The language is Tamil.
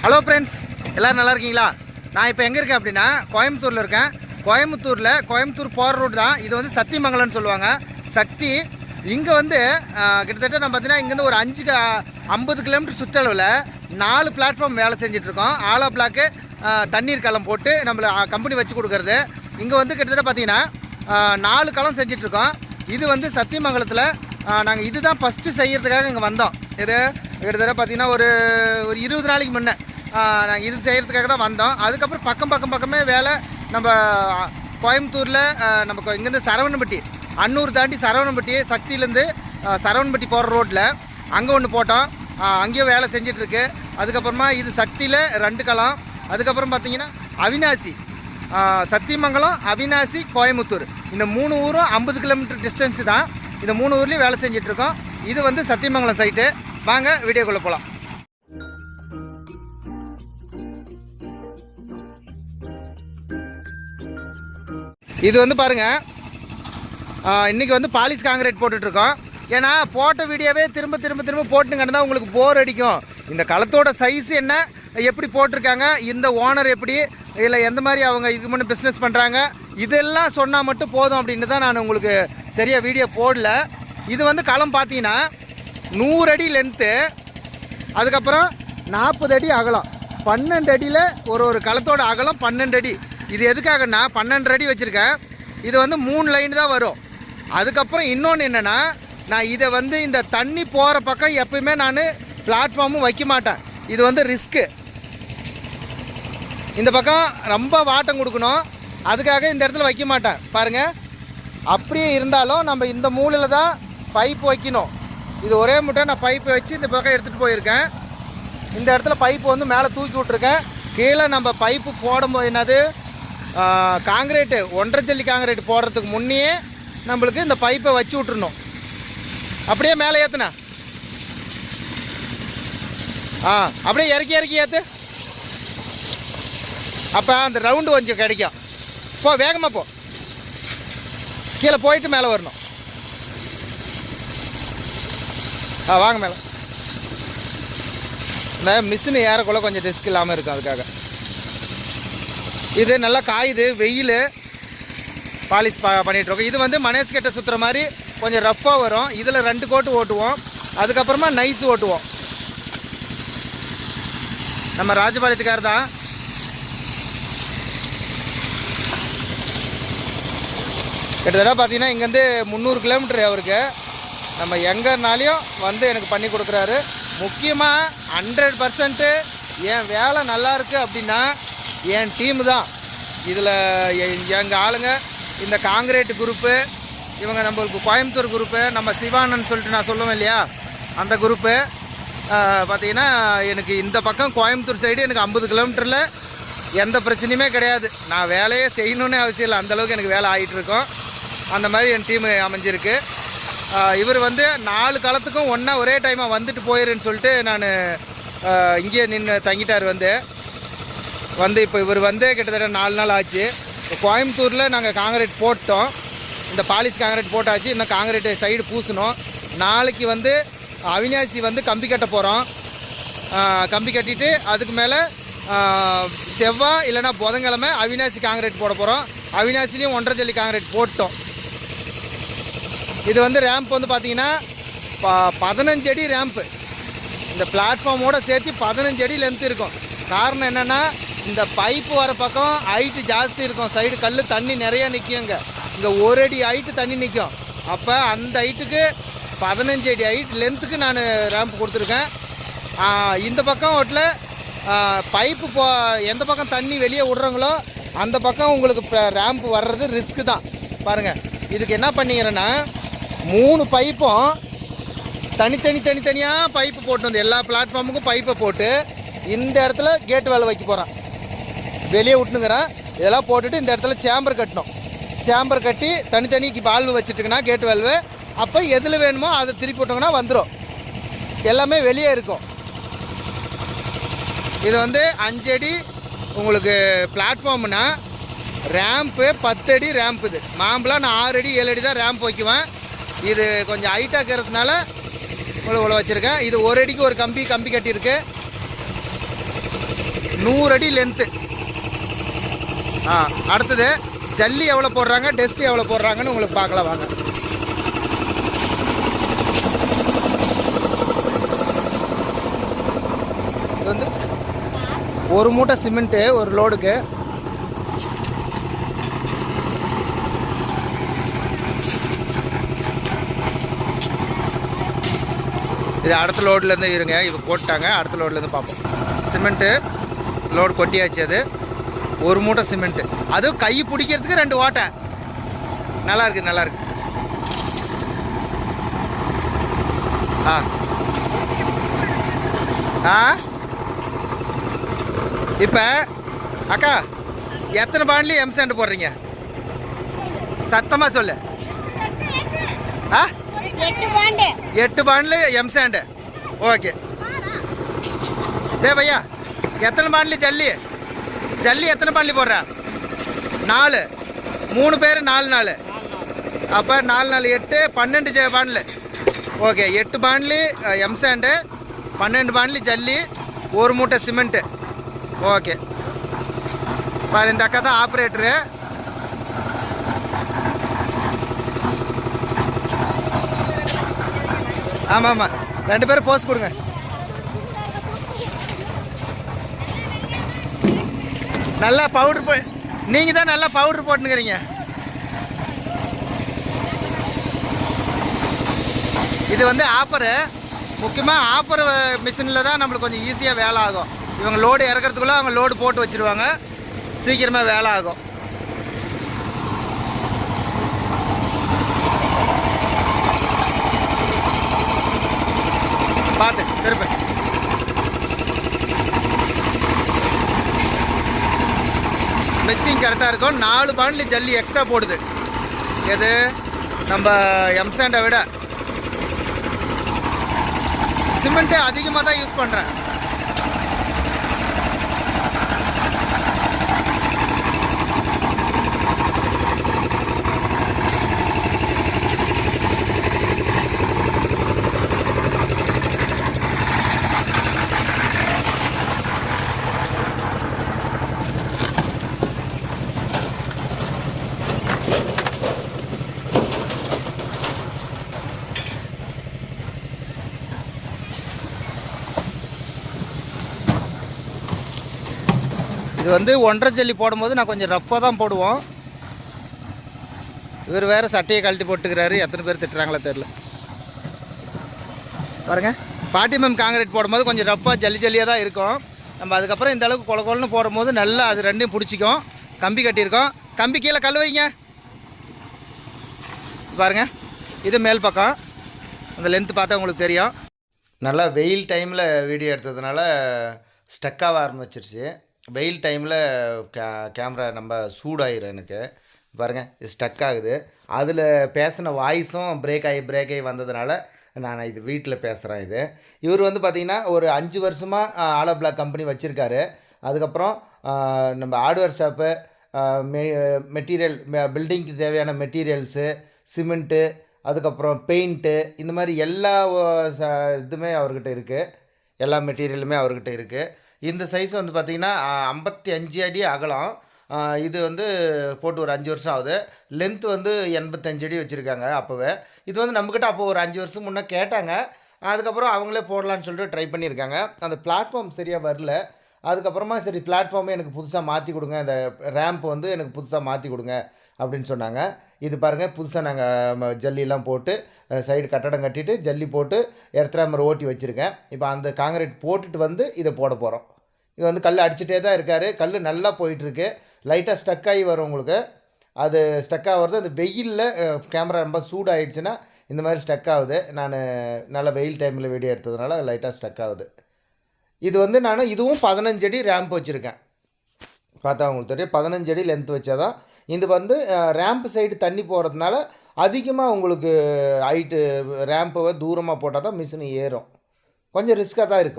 ஹலோ ஃப்ரெண்ட்ஸ், எல்லோரும் நல்லா இருக்கீங்களா? நான் இப்போ எங்கே இருக்கேன் அப்படின்னா கோயம்புத்தூரில் இருக்கேன். கோயம்புத்தூர் போகிற ரோடு தான் இது. வந்து சத்தியமங்கலம்னு சொல்லுவாங்க. சக்தி இங்கே வந்து கிட்டத்தட்ட நம்ம பார்த்தீங்கன்னா இங்கேருந்து ஒரு 50 கிலோமீட்டர் சுற்றளவில் 4 பிளாட்ஃபார்ம் வேலை செஞ்சிட்ருக்கோம். ஆலோ பிளாக்கு தண்ணீர் களம் போட்டு நம்மளை கம்பெனி வச்சு கொடுக்குறது. இங்கே வந்து கிட்டத்தட்ட பார்த்தீங்கன்னா 4 களம் செஞ்சிட்ருக்கோம். இது வந்து சத்தியமங்கலத்தில் நாங்கள் இதுதான் ஃபஸ்ட்டு செய்கிறதுக்காக இங்கே வந்தோம். இது கிட்டத்தட்ட பார்த்திங்கன்னா ஒரு 20 நாளைக்கு முன்னே நாங்கள் இது செய்கிறதுக்காக தான் வந்தோம். அதுக்கப்புறம் பக்கமே வேலை நம்ம கோயம்புத்தூரில் நம்ம இங்கேருந்து சரவணம்பட்டி, அன்னூர் தாண்டி சரவணம்பட்டி, சக்தியிலேருந்து சரவணம்பட்டி போகிற ரோட்டில் அங்கே ஒன்று போட்டோம். அங்கேயும் வேலை செஞ்சிட்ருக்கு. அதுக்கப்புறமா இது சக்தியில் 2 களம். அதுக்கப்புறம் பார்த்திங்கன்னா அவினாசி, சத்தியமங்கலம், அவினாசி, கோயம்புத்தூர், இந்த 3 ஊரும் 50 கிலோமீட்டர் டிஸ்டன்ஸு தான். இந்த 3 ஊர்லேயும் வேலை செஞ்சிட்ருக்கோம். இது வந்து சத்தியமங்கலம் சைட்டு. வாங்க வீடியோக்குள்ளே போகலாம். இது வந்து பாருங்கள், இன்றைக்கி வந்து பாலிஷ் காங்கிரீட் போட்டுட்ருக்கோம். ஏன்னா போட்ட வீடியோவே திரும்ப போட்டுங்கன்னா உங்களுக்கு போர் அடிக்கும். இந்த களத்தோட சைஸ் என்ன, எப்படி போட்டிருக்காங்க, இந்த ஓனர் எப்படி, இல்லை எந்த மாதிரி அவங்க இதுக்கு முன்னே பிஸ்னஸ் பண்ணுறாங்க, இதெல்லாம் சொன்னால் மட்டும் போதும் அப்படின்னு தான் நான் உங்களுக்கு சரியாக வீடியோ போடல. இது வந்து களம் பார்த்தீங்கன்னா 100 அடி லென்த்து, அதுக்கப்புறம் 40 அடி அகலம், 12 அடியில் ஒரு களத்தோட அகலம் 12 அடி. இது எதுக்காகன்னா 12 அடி வச்சுருக்கேன். இது வந்து 3 லைன் தான் வரும். அதுக்கப்புறம் இன்னொன்று என்னென்னா, நான் இதை வந்து இந்த தண்ணி போகிற பக்கம் எப்பயுமே நான் பிளாட்ஃபார்மும் வைக்க மாட்டேன். இது வந்து ரிஸ்க்கு. இந்த பக்கம் ரொம்ப வாட்டம் கொடுக்கணும், அதுக்காக இந்த இடத்துல வைக்க மாட்டேன். பாருங்கள், அப்படியே இருந்தாலும் நம்ம இந்த மூலையில் தான் பைப் வைக்கணும். இது ஒரே முட்டை நான் பைப்பை வச்சு இந்த பக்கம் எடுத்துகிட்டு போயிருக்கேன். இந்த இடத்துல பைப்பு வந்து மேலே தூக்கி விட்ருக்கேன். கீழே நம்ம பைப்பு போடும்போது என்னது, காங்கிரீட்டு 1.5 ஜல்லி காங்கிரீட் போடுறதுக்கு முன்னே நம்மளுக்கு இந்த பைப்பை வச்சு விட்ருணும். அப்படியே மேலே ஏற்றுண்ணா, அப்படியே இறக்கி ஏற்று. அப்போ அந்த ரவுண்டு கொஞ்சம் கிடைக்கும். போ, வேகமாக போ, கீழே போயிட்டு மேலே வரணும். வாங்க மேலே. இந்த மிஷின் ஏறக்குள்ள கொஞ்சம் ரிஸ்க் இல்லாமல் இருக்கும், அதுக்காக. இது நல்லா காயுது, வெயில், பாலிஷ் பண்ணிகிட்ருக்கோம். இது வந்து மனேஷ் கிட்ட சுற்றுற மாதிரி கொஞ்சம் ரஃப்பாக வரும். இதில் 2 கோட்டு ஓட்டுவோம், அதுக்கப்புறமா நைஸ் ஓட்டுவோம். நம்ம ராஜபாளையத்துக்கார் தான். கிட்டத்தட்ட பார்த்தீங்கன்னா இங்கேருந்து 300 கிலோமீட்டர் அவருக்கு. நம்ம எங்கேனாலையும் வந்து எனக்கு பண்ணி கொடுக்குறாரு. முக்கியமாக 100% என் வேலை நல்லா இருக்குது அப்படின்னா என் டீமு தான். இதில் எங்கள் ஆளுங்க, இந்த காங்கிரீட் குரூப்பு, இவங்க நம்மளுக்கு கோயம்புத்தூர் குரூப்பு, நம்ம சிவானன்னு சொல்லிட்டு நான் சொல்லுவேன் இல்லையா, அந்த குரூப்பு பார்த்திங்கன்னா எனக்கு இந்த பக்கம் கோயம்புத்தூர் சைடு எனக்கு 50 கிலோமீட்டரில் எந்த பிரச்சனையுமே கிடையாது. நான் வேலையே செய்யணுன்னே அவசியம் இல்லை, அந்தளவுக்கு எனக்கு வேலை ஆகிட்டுருக்கோம். அந்த மாதிரி என் டீமு அமைஞ்சிருக்கு. இவர் வந்து 4 களத்துக்கும் ஒரே டைமாக வந்துட்டு போயிருன்னு சொல்லிட்டு நான் இங்கேயே நின்று தங்கிட்டார். வந்து இப்போ இவர் வந்து கிட்டத்தட்ட 4 நாள் ஆச்சு. இப்போ கோயம்புத்தூரில் நாங்கள் காங்கிரீட் போட்டோம், இந்த பாலிஷ் காங்கிரீட் போட்டாச்சு. இன்னும் காங்கிரீட் சைடு பூசணும். நாளைக்கு வந்து அவினாசி வந்து கம்பி கட்ட போகிறோம். கம்பி கட்டிட்டு அதுக்கு மேலே செவ்வாய் இல்லைனா புதன்கிழமை அவினாசி காங்கிரீட் போட போகிறோம். அவினாசிலையும் 1.5 ஜல்லி காங்கிரீட் போட்டோம். இது வந்து ரேம்ப் வந்து பார்த்திங்கன்னா 15 அடி ரேம்ப்பு. இந்த பிளாட்ஃபார்மோடு சேர்த்து 15 அடி லென்த் இருக்கும். காரணம் என்னென்னா, இந்த பைப்பு வர பக்கம் ஹைட்டு ஜாஸ்தி இருக்கும். சைடு கல் தண்ணி நிறையா நிற்கும். இங்கே 1 அடி ஹைட்டு தண்ணி நிற்கும். அப்போ அந்த ஹைட்டுக்கு 15 அடி ஹைட் லென்த்துக்கு நான் ரேம்ப் கொடுத்துருக்கேன். இந்த பக்கம் ஓட்டில் பைப்பு எந்த பக்கம் தண்ணி வெளியே விட்றாங்களோ அந்த பக்கம் உங்களுக்கு ரேம்ப் வர்றது ரிஸ்க்கு தான். பாருங்கள், இதுக்கு என்ன பண்ணிக்கிறேன்னா 3 பைப்பும் தனித்தனியாக பைப்பு போட்டு வந்து எல்லா பிளாட்ஃபார்முக்கும் பைப்பை போட்டு இந்த இடத்துல கேட் வேலை வைக்க போகிறேன். வெளியே விட்டுனுங்கிறேன். இதெல்லாம் போட்டுட்டு இந்த இடத்துல சேம்பர் கட்டணும். சேம்பர் கட்டி தனித்தனிக்கு வால்வு வச்சுட்டுங்கன்னா கேட் வால்வு, அப்போ எதில் வேணுமோ அதை திருப்பி விட்டோங்கன்னா வந்துடும். எல்லாமே வெளியே இருக்கும். இது வந்து 5 அடி உங்களுக்கு பிளாட்ஃபார்ம்னா ரேம்ப்பு 10 அடி ரேம்ப். இது மாம்பழம் நான் 6 அடி 7 அடி தான் ரேம்ப் வைக்குவேன். இது கொஞ்சம் ஹைட்டாக இருக்கிறதுனால இவ்வளோ வச்சுருக்கேன். இது 1 அடிக்கு ஒரு கம்பி கட்டியிருக்கு. 100 அடி லென்த்து. அடுத்தது ஜல்லி எவ்வளோ போடுறாங்க, டெஸ்ட் எவ்வளோ போடுறாங்கன்னு உங்களுக்கு பார்க்கலாம் வாங்க. இது வந்து ஒரு மூட்டை சிமெண்ட்டு ஒரு லோடுக்கு. இது அடுத்த லோட்லேருந்து இருங்க, இப்போ போட்டாங்க, அடுத்த லோட்லேருந்து பார்ப்போம். சிமெண்ட்டு லோடு கொட்டியாச்சு. அது ஒரு மூட்டை சிமெண்ட்டு, அதுவும் கை பிடிக்கிறதுக்கு 2 ஓட்டை. நல்லாயிருக்கு நல்லாயிருக்கு. இப்போ அக்கா எத்தனை பாண்டில் எம்சாண்டு போடுறீங்க? சத்தமாக சொல்லு. 8 பாண்டில் எம்சாண்டு. ஓகே. பையா எத்தனை பாண்டில் ஜல்லி? ஜல்லி எத்தனை பாண்ட்லி போடுற? 4. 3 பேர் 4 அப்போ 4 8 12 பாண்டில். ஓகே, 8 பாண்ட்லி எம்சாண்டு, 12 பாண்ட்லி ஜல்லி, ஒரு மூட்டை சிமெண்ட்டு. ஓகே பாரு, இந்த அக்கா தான் ஆப்ரேட்டரு. ஆமாம் ஆமாம், 2 பேரும் போஸ்ட் கொடுங்க. நல்லா பவுட்ரு நீங்கள் தான் நல்லா பவுட்ரு போட்டுனுக்கிறீங்க. இது வந்து ஆப்பரு. முக்கியமாக ஆப்பர் மிஷினில் தான் நம்மளுக்கு கொஞ்சம் ஈஸியாக வேலை ஆகும். இவங்க லோடு இறக்கிறதுக்குள்ளே அவங்க லோடு போட்டு வச்சுருவாங்க, சீக்கிரமாக வேலை ஆகும். பார்த்து திருப்பி. மிக்சிங் கரெக்டாக இருக்கும். 4 பாண்ட்லி ஜல்லி எக்ஸ்ட்ரா போடுது. எது நம்ம எம்சாண்டை விட சிமெண்ட்டு அதிகமாக தான் யூஸ் பண்ணுறேன். இது வந்து 1.5 ஜல்லி போடும்போது நான் கொஞ்சம் ரஃப்பாக தான் போடுவோம். இவர் வேறு சட்டையை கழட்டி போட்டுக்கிறாரு. எத்தனை பேர் திட்டுறாங்களோ தெரில. பாருங்க, 40 mm காங்கிரீட் போடும்போது கொஞ்சம் ரஃப்பாக ஜல்லி ஜல்லியாக தான் இருக்கும். நம்ம அதுக்கப்புறம் இந்த அளவுக்கு கொல கொலன்னு போடும்போது நல்லா அது ரெண்டையும் பிடிச்சிக்கும். கம்பி கட்டியிருக்கோம். கம்பி கீழே கல் வைங்க. பாருங்கள், இது மேல் பக்கம். அந்த லென்த்து பார்த்தா உங்களுக்கு தெரியும். நல்லா வெயில் டைமில் வீடியோ எடுத்ததுனால ஸ்டக்காக ஆரம்பிச்சிருச்சு. வெயில் டைமில் கேமரா நம்ம சூடாயிரும். எனக்கு பாருங்கள், இது ஸ்டக் ஆகுது. அதில் பேசின வாய்ஸும் பிரேக் ஆகி வந்ததுனால நான் இது வீட்டில் பேசுகிறேன். இவர் வந்து பார்த்திங்கன்னா ஒரு 5 வருஷமாக ஆலோ பிளாக் கம்பெனி வச்சுருக்காரு. அதுக்கப்புறம் நம்ம ஹார்ட்வேர் ஷாப்பு, மெட்டீரியல், பில்டிங்க்கு தேவையான மெட்டீரியல்ஸு, சிமெண்ட்டு, அதுக்கப்புறம் பெயிண்ட்டு, இந்த மாதிரி எல்லா இதுவுமே அவர்கிட்ட இருக்குது. எல்லா மெட்டீரியலுமே அவர்கிட்ட இருக்குது. இந்த சைஸ் வந்து பார்த்திங்கன்னா 55 அடி அகலம். இது வந்து போட்டு ஒரு 5 வருஷம் ஆகுது. லென்த் வந்து 85 அடி வச்சுருக்காங்க அப்போவே. இது வந்து நம்மக்கிட்ட அப்போ ஒரு 5 வருஷம் முன்னே கேட்டாங்க. அதுக்கப்புறம் அவங்களே போடலான்னு சொல்லிட்டு ட்ரை பண்ணியிருக்காங்க. அந்த பிளாட்ஃபார்ம் சரியாக வரல. அதுக்கப்புறமா சரி பிளாட்ஃபார்மே எனக்கு புதுசாக மாற்றி கொடுங்க, அந்த ரேம்ப் வந்து எனக்கு புதுசாக மாற்றி கொடுங்க அப்படின்னு சொன்னாங்க. இது பாருங்கள், புதுசாக நாங்கள் ஜல்லிலாம் போட்டு சைடு கட்டடம் கட்டிட்டு ஜல்லி போட்டு எர்த்ராமர் ஓட்டி வச்சுருக்கேன். இப்போ அந்த காங்கிரீட் போட்டுட்டு வந்து இதை போட போகிறோம். இது வந்து கல் அடிச்சுட்டே தான் இருக்கார். கல் நல்லா போயிட்டுருக்கு. லைட்டாக ஸ்டக் ஆகி வரும் உங்களுக்கு. அது ஸ்டக் ஆகிறது அந்த வெயிலில் கேமரா ரொம்ப சூடாகிடுச்சுன்னா இந்த மாதிரி ஸ்டக் ஆகுது. நான் நல்ல வெயில் டைமில் வீடியோ எடுத்ததுனால லைட்டாக ஸ்டக் ஆகுது. இது வந்து நான் இதுவும் 15 அடி ரேம்ப் வச்சுருக்கேன். பார்த்தா உங்களுக்கு தெரியும், 15 அடி லென்த் வச்சா தான். இது வந்து ரேம்ப் சைடு தண்ணி போகிறதுனால அதிகமாக உங்களுக்கு ஹைட்டு ரேம்பை தூரமாக போட்டால் தான் மிஷின் ஏறும். கொஞ்சம் ரிஸ்க்காக தான் இருக்கும்.